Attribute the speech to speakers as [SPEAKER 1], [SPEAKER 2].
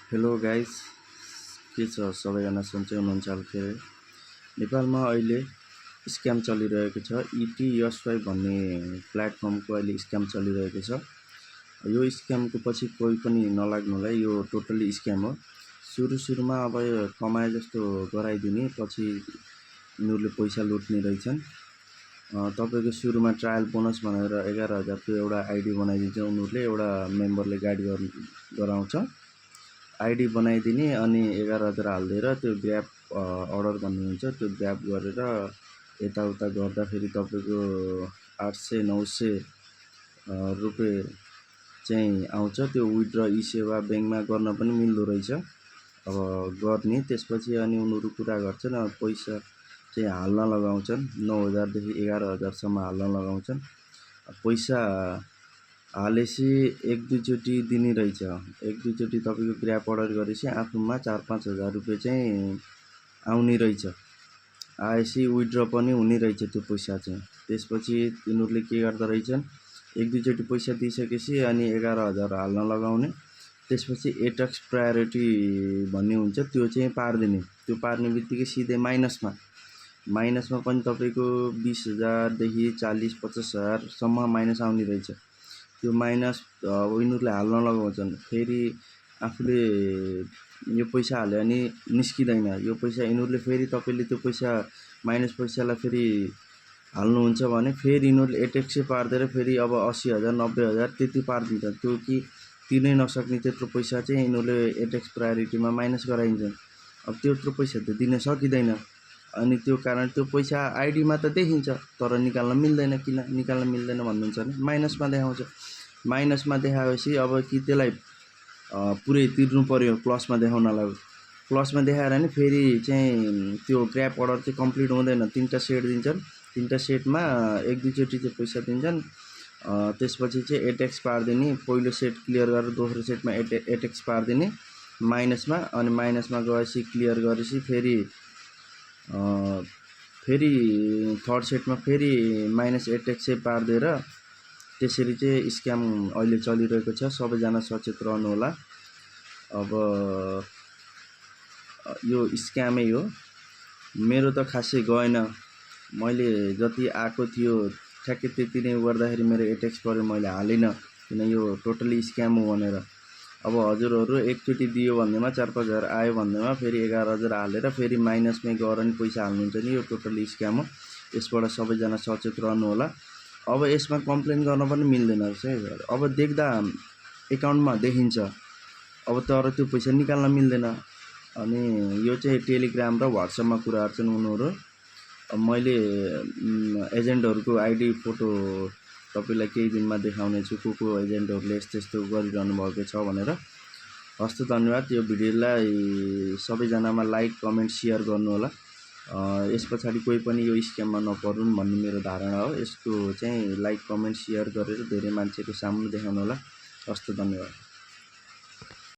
[SPEAKER 1] Hello guys, के छ सबैजना सन्चै हुनुहुन्छ खेर नेपालमा अहिले स्क्याम चलिरहेको छ। इटिएसवाई भन्ने प्लेटफर्मको अहिले स्क्याम चलिरहेको छ। यो स्क्यामको पछि कोही पनि नलाग्नुलाई, यो टोटल्ली स्क्याम हो। सुरुमा अब यो कमाए जस्तो गराइदिने, पछि यिनीहरूले पैसा लुट्ने रहेछन्। तपाईँको सुरुमा ट्रायल बोनस भनेर 11,000 को एउटा आइडी बनाइदिन्छ उनीहरूले, एउटा मेम्बरले गाइड गराउँछ। आइडी बनाइदिने अनि 11,000 हालिदिएर त्यो ग्र्याब अर्डर भन्ने हुन्छ, त्यो ग्र्याब गरेर यताउता गर्दाखेरि तपाईँको 800-900 रुपियाँ चाहिँ आउँछ। त्यो विथड्र ई-सेवा ब्याङ्कमा गर्न पनि मिल्दो रहेछ। अब गर्ने त्यसपछि अनि उनीहरू कुरा गर्छन्, अब पैसा चाहिँ हाल्न लगाउँछन्। 9,000 देखि 11,000 सम्म हाल्न लगाउँछन्। पैसा हालेपछि 1-2 चोटि दिने रहेछ। 1-2 चोटि तपाईँको ग्र्याब अर्डर गरेपछि आफूमा 4-5 हजार रुपियाँ चाहिँ आउने रहेछ। आएपछि विथड्र पनि हुने रहेछ त्यो पैसा चाहिँ। त्यसपछि तिनीहरूले के गर्दो रहेछन्, 1-2 चोटि पैसा दिइसकेपछि अनि 11,000 हाल्न लगाउने। त्यसपछि एटक्स प्रायोरिटी भन्ने हुन्छ, त्यो चाहिँ पारिदिने। त्यो पार्ने बित्तिकै सिधै माइनसमा पनि तपाईँको 20,000 देखि 40-50 हजार सम्म माइनस आउने रहेछ। त्यो माइनस यिनीहरूले हाल्न लगाउँछन्। फेरि आफूले यो पैसा हाल्यो भने निस्किँदैन यो पैसा। यिनीहरूले फेरि तपाईँले त्यो पैसा माइनस पैसालाई फेरि हाल्नुहुन्छ भने फेरि यिनीहरूले एटेक्सै पारिदिएर फेरि अब 80,000 90,000 त्यति पारिदिन्छ। त्यो कि तिर्नै नसक्ने त्यत्रो पैसा चाहिँ यिनीहरूले एटेक्स प्रायोरिटीमा माइनस गराइन्छन्। अब त्यत्रो पैसा त दिन सकिँदैन। अनि त्यो कारण त्यो पैसा आइडीमा त देखिन्छ तर निकाल्न मिल्दैन। किन निकाल्न मिल्दैन भन्नुहुन्छ भने माइनसमा देखाउँछ। माइनसमा देखाएपछि अब कि त्यसलाई पुरै तिर्नु पर्यो प्लसमा देखाउनलाई। प्लसमा देखाएर नि फेरि चाहिँ त्यो ग्र्याब अर्डर चाहिँ कम्प्लिट हुँदैन। 3टा सेट दिन्छन्। 3टा सेटमा 1-2 चोटि चाहिँ पैसा दिन्छन्। त्यसपछि चाहिँ एटेक्स पारिदिने। पहिलो सेट क्लियर गरेर दोस्रो सेटमा एटेक्स पारिदिने माइनसमा। अनि माइनसमा गएपछि क्लियर गरेपछि फेरि थर्ड सेटमा फेरि माइनस एटेक्सै पारिदिएर त्यसरी चाहिँ स्क्याम अहिले चलिरहेको छ। सबैजना सचेत रहनु होला। अब यो स्क्यामै हो। मेरो त खासै गएन, मैले जति आएको थियो ठ्याक्कै त्यति नै गर्दाखेरि मेरो एटेक्स पऱ्यो, मैले हालिनँ किन यो टोटली स्क्याम हो भनेर। अब हजुरहरू एकचोटि दियो भन्दैमा 4-5 हजार आयो भन्दैमा फेरि 11,000 हालेर फेरि माइनसमै गएर नि पैसा हाल्नुहुन्छ नि, यो टोटली स्क्याम हो। यसबाट सबैजना सचेत रहनु होला। अब यसमा कम्प्लेन गर्न पनि मिल्दैन रहेछ है। अब देख्दा एकाउन्टमा देखिन्छ, अब तर त्यो पैसा निकाल्न मिल्दैन। अनि यो चाहिँ टेलिग्राम र व्हाट्सएपमा कुरा गर्छन् उनीहरू। अब मैले एजेन्टहरूको आइडी फोटो तपाईँलाई केही दिनमा देखाउने छु, को एजेन्टहरूले यस्तो गरिरहनु भएको छ भनेर। हस्त धन्यवाद। यो भिडियोलाई सबैजनामा लाइक कमेन्ट सेयर गर्नु होला। यस पछाडि कोही पनि यो स्क्याममा नपरुन् भन्ने मेरो धारणा हो। यसको चाहिँ लाइक कमेन्ट सेयर गरेर धेरै मान्छेको सामु देखाउनु होला। हस्त धन्यवाद।